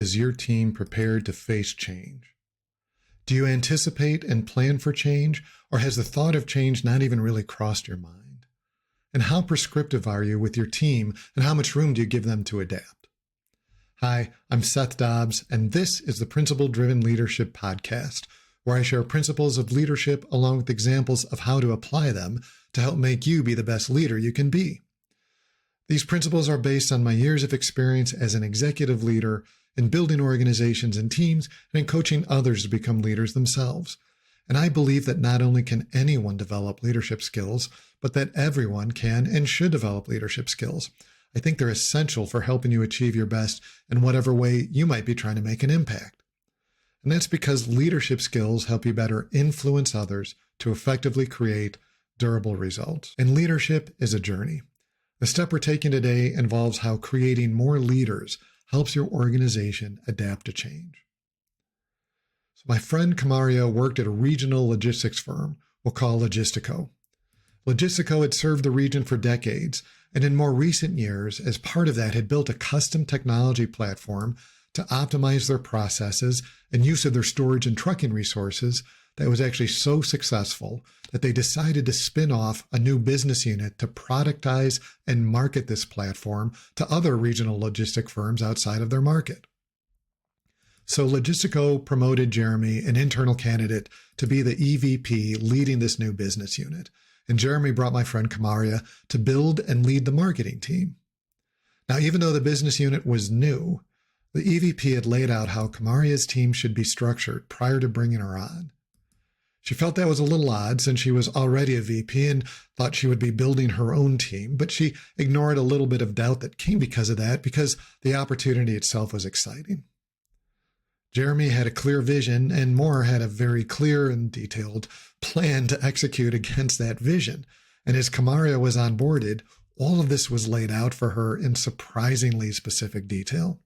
Is your team prepared to face change? Do you anticipate and plan for change, or has the thought of change not even really crossed your mind? And how prescriptive are you with your team, and how much room do you give them to adapt? Hi, I'm Seth Dobbs, and this is the Principle Driven Leadership Podcast, where I share principles of leadership along with examples of how to apply them to help make you be the best leader you can be. These principles are based on my years of experience as an executive leader in building organizations and teams and in coaching others to become leaders themselves. And I believe that not only can anyone develop leadership skills, but that everyone can and should develop leadership skills. I think they're essential for helping you achieve your best in whatever way you might be trying to make an impact. And that's because leadership skills help you better influence others to effectively create durable results. And leadership is a journey. The step we're taking today involves how creating more leaders helps your organization adapt to change. So my friend Kamaria worked at a regional logistics firm we'll call Logistico. Logistico had served the region for decades, and in more recent years, as part of that, had built a custom technology platform to optimize their processes and use of their storage and trucking resources that was actually so successful that they decided to spin off a new business unit to productize and market this platform to other regional logistic firms outside of their market. So Logistico promoted Jeremy, an internal candidate, to be the EVP leading this new business unit. And Jeremy brought my friend Kamaria to build and lead the marketing team. Now, even though the business unit was new, the EVP had laid out how Kamaria's team should be structured prior to bringing her on. She felt that was a little odd since she was already a VP and thought she would be building her own team, but she ignored a little bit of doubt that came because of that, because the opportunity itself was exciting. Jeremy had a clear vision, and Moore had a very clear and detailed plan to execute against that vision. And as Kamaria was onboarded, all of this was laid out for her in surprisingly specific detail.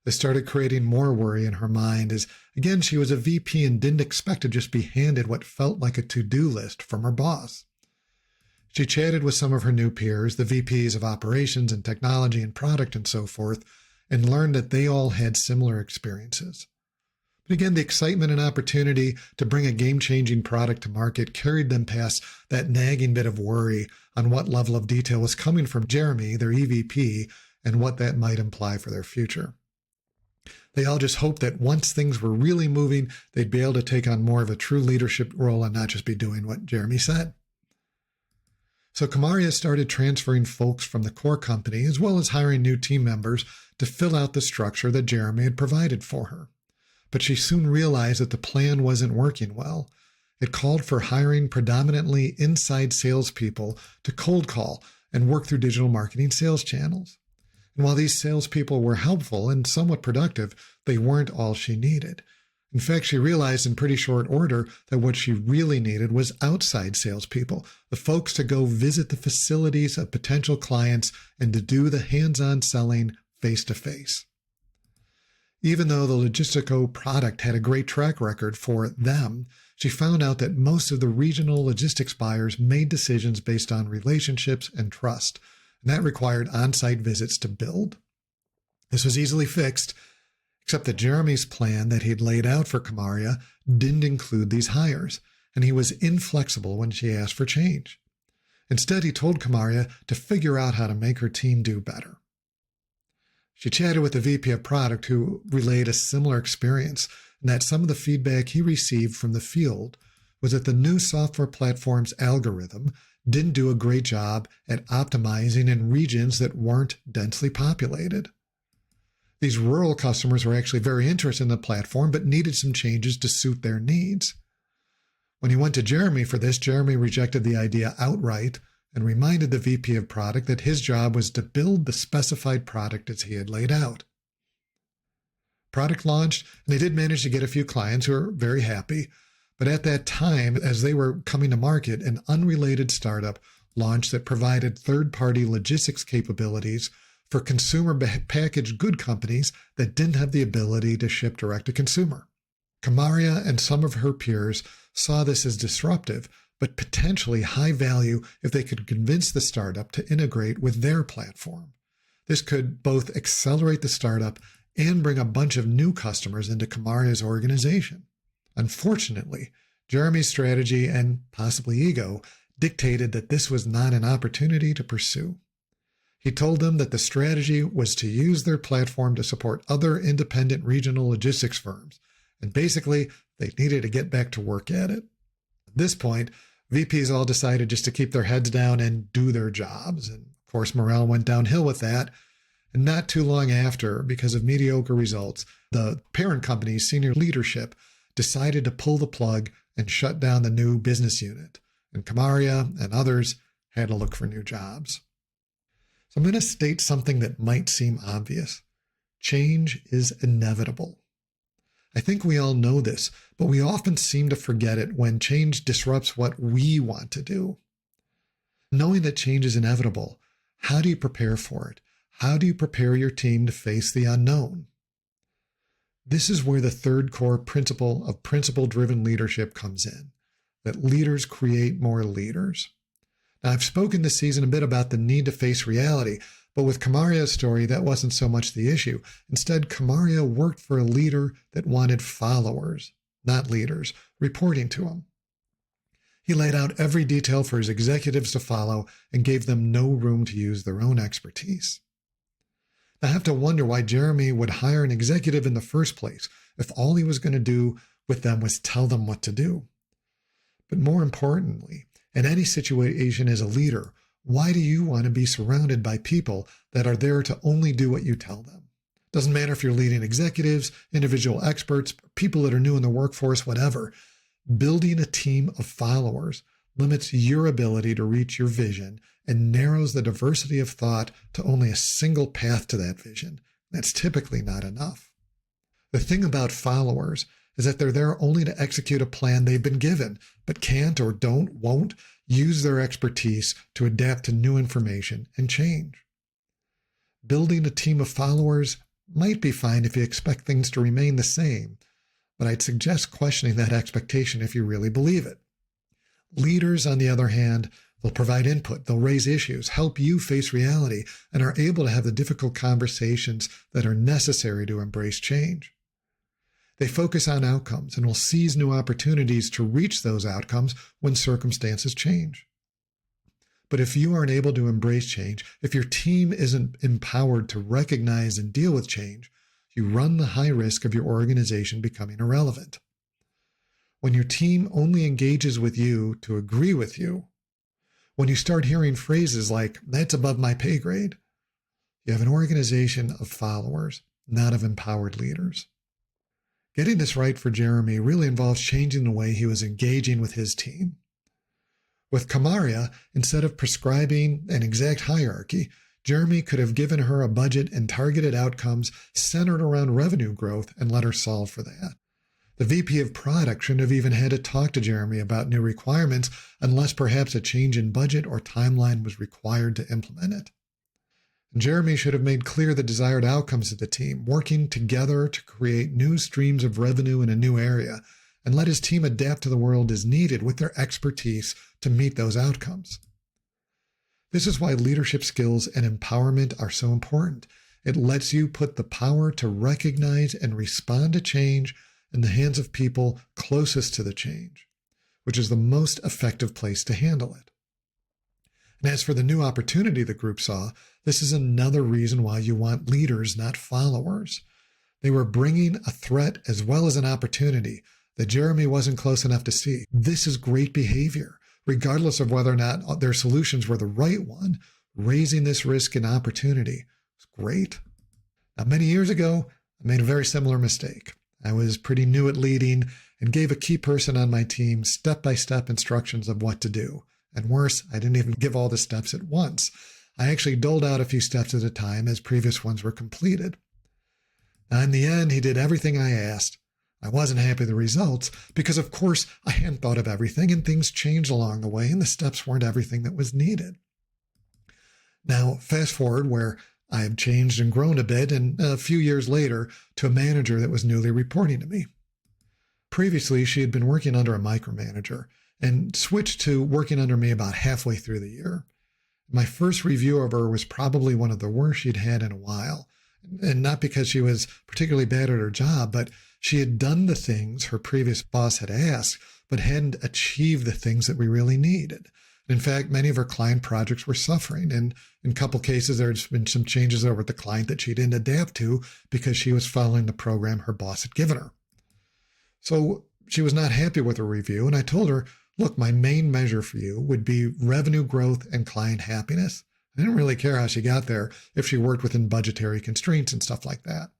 This started creating more worry in her mind as, again, she was a VP and didn't expect to just be handed what felt like a to-do list from her boss. She chatted with some of her new peers, the VPs of operations and technology and product and so forth, and learned that they all had similar experiences. But again, the excitement and opportunity to bring a game-changing product to market carried them past that nagging bit of worry on what level of detail was coming from Jeremy, their EVP, and what that might imply for their future. They all just hoped that once things were really moving, they'd be able to take on more of a true leadership role and not just be doing what Jeremy said. So Kamaria started transferring folks from the core company, as well as hiring new team members to fill out the structure that Jeremy had provided for her. But she soon realized that the plan wasn't working well. It called for hiring predominantly inside salespeople to cold call and work through digital marketing sales channels. And while these salespeople were helpful and somewhat productive, they weren't all she needed. In fact, she realized in pretty short order that what she really needed was outside salespeople, the folks to go visit the facilities of potential clients and to do the hands-on selling face-to-face. Even though the Logistico product had a great track record for them, she found out that most of the regional logistics buyers made decisions based on relationships and trust, and that required on-site visits to build. This was easily fixed, except that Jeremy's plan that he'd laid out for Kamaria didn't include these hires, and he was inflexible when she asked for change. Instead, he told Kamaria to figure out how to make her team do better. She chatted with the VP of product, who relayed a similar experience, and that some of the feedback he received from the field was that the new software platform's algorithm didn't do a great job at optimizing in regions that weren't densely populated. These rural customers were actually very interested in the platform, but needed some changes to suit their needs. When he went to Jeremy for this, Jeremy rejected the idea outright and reminded the VP of product that his job was to build the specified product as he had laid out. Product launched, and they did manage to get a few clients who were very happy. But at that time, as they were coming to market, an unrelated startup launched that provided third-party logistics capabilities for consumer packaged good companies that didn't have the ability to ship direct to consumer. Kamaria and some of her peers saw this as disruptive, but potentially high value if they could convince the startup to integrate with their platform. This could both accelerate the startup and bring a bunch of new customers into Kamaria's organization. Unfortunately, Jeremy's strategy and possibly ego dictated that this was not an opportunity to pursue. He told them that the strategy was to use their platform to support other independent regional logistics firms, and basically they needed to get back to work at it. At this point, VPs all decided just to keep their heads down and do their jobs, and of course morale went downhill with that. And not too long after, because of mediocre results, the parent company's senior leadership decided to pull the plug and shut down the new business unit, and Kamaria and others had to look for new jobs. So I'm going to state something that might seem obvious. Change is inevitable. I think we all know this, but we often seem to forget it when change disrupts what we want to do. Knowing that change is inevitable, how do you prepare for it? How do you prepare your team to face the unknown? This is where the third core principle of principle-driven leadership comes in, that leaders create more leaders. Now, I've spoken this season a bit about the need to face reality, but with Kamaria's story, that wasn't so much the issue. Instead, Kamaria worked for a leader that wanted followers, not leaders, reporting to him. He laid out every detail for his executives to follow and gave them no room to use their own expertise. I have to wonder why Jeremy would hire an executive in the first place if all he was going to do with them was tell them what to do. But more importantly, in any situation as a leader, why do you want to be surrounded by people that are there to only do what you tell them? Doesn't matter if you're leading executives, individual experts, people that are new in the workforce, whatever. Building a team of followers limits your ability to reach your vision and narrows the diversity of thought to only a single path to that vision. That's typically not enough. The thing about followers is that they're there only to execute a plan they've been given, but can't or won't use their expertise to adapt to new information and change. Building a team of followers might be fine if you expect things to remain the same, but I'd suggest questioning that expectation if you really believe it. Leaders, on the other hand, they'll provide input, they'll raise issues, help you face reality, and are able to have the difficult conversations that are necessary to embrace change. They focus on outcomes and will seize new opportunities to reach those outcomes when circumstances change. But if you aren't able to embrace change, if your team isn't empowered to recognize and deal with change, you run the high risk of your organization becoming irrelevant. When your team only engages with you to agree with you, when you start hearing phrases like, "That's above my pay grade," you have an organization of followers, not of empowered leaders. Getting this right for Jeremy really involves changing the way he was engaging with his team. With Kamaria, instead of prescribing an exact hierarchy, Jeremy could have given her a budget and targeted outcomes centered around revenue growth and let her solve for that. The VP of product shouldn't have even had to talk to Jeremy about new requirements unless perhaps a change in budget or timeline was required to implement it. Jeremy should have made clear the desired outcomes of the team, working together to create new streams of revenue in a new area, and let his team adapt to the world as needed with their expertise to meet those outcomes. This is why leadership skills and empowerment are so important. It lets you put the power to recognize and respond to change in the hands of people closest to the change, which is the most effective place to handle it. And as for the new opportunity the group saw, this is another reason why you want leaders, not followers. They were bringing a threat as well as an opportunity that Jeremy wasn't close enough to see. This is great behavior, regardless of whether or not their solutions were the right one. Raising this risk and opportunity was great. Now, many years ago, I made a very similar mistake. I was pretty new at leading and gave a key person on my team step-by-step instructions of what to do. And worse, I didn't even give all the steps at once. I actually doled out a few steps at a time as previous ones were completed. Now, in the end, he did everything I asked. I wasn't happy with the results because, of course, I hadn't thought of everything and things changed along the way and the steps weren't everything that was needed. Now, fast forward where I have changed and grown a bit and a few years later to a manager that was newly reporting to me. Previously, she had been working under a micromanager and switched to working under me about halfway through the year. My first review of her was probably one of the worst she'd had in a while, And not because she was particularly bad at her job, but she had done the things her previous boss had asked, but hadn't achieved the things that we really needed. In fact, many of her client projects were suffering. And in a couple cases, there's been some changes over at the client that she didn't adapt to because she was following the program her boss had given her. So she was not happy with her review. And I told her, look, my main measure for you would be revenue growth and client happiness. I didn't really care how she got there, if she worked within budgetary constraints and stuff like that.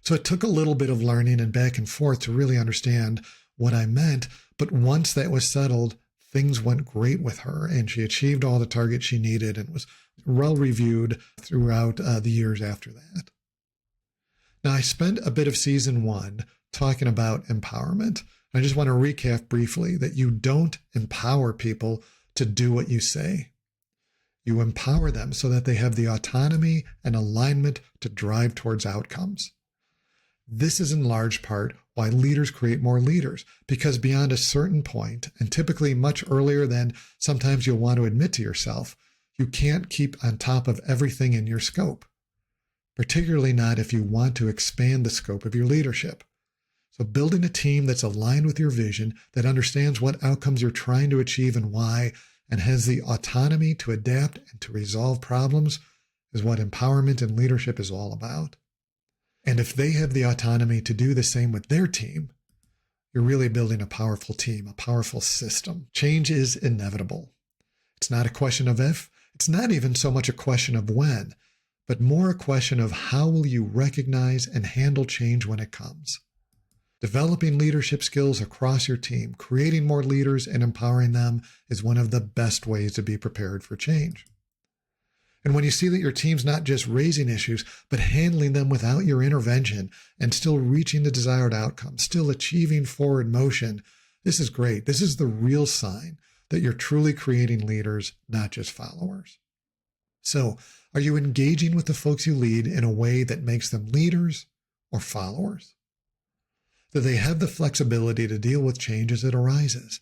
So it took a little bit of learning and back and forth to really understand what I meant. But once that was settled, things went great with her, and she achieved all the targets she needed and was well reviewed throughout the years after that. Now, I spent a bit of season 1 talking about empowerment. I just want to recap briefly that you don't empower people to do what you say. You empower them so that they have the autonomy and alignment to drive towards outcomes. This is in large part why leaders create more leaders, because beyond a certain point, and typically much earlier than sometimes you'll want to admit to yourself, you can't keep on top of everything in your scope, particularly not if you want to expand the scope of your leadership. So building a team that's aligned with your vision, that understands what outcomes you're trying to achieve and why, and has the autonomy to adapt and to resolve problems is what empowerment and leadership is all about. And if they have the autonomy to do the same with their team, you're really building a powerful team, a powerful system. Change is inevitable. It's not a question of if, it's not even so much a question of when, but more a question of how will you recognize and handle change when it comes. Developing leadership skills across your team, creating more leaders and empowering them is one of the best ways to be prepared for change. And when you see that your team's not just raising issues, but handling them without your intervention and still reaching the desired outcome, still achieving forward motion, this is great. This is the real sign that you're truly creating leaders, not just followers. So, are you engaging with the folks you lead in a way that makes them leaders or followers? Do they have the flexibility to deal with change as it arises?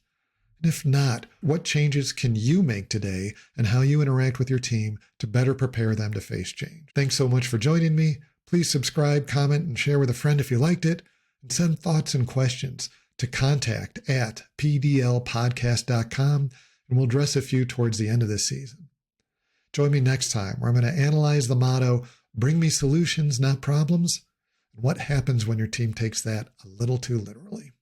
And if not, what changes can you make today and how you interact with your team to better prepare them to face change? Thanks so much for joining me. Please subscribe, comment, and share with a friend if you liked it. And send thoughts and questions to contact@pdlpodcast.com, and we'll address a few towards the end of this season. Join me next time where I'm going to analyze the motto, bring me solutions, not problems, and what happens when your team takes that a little too literally.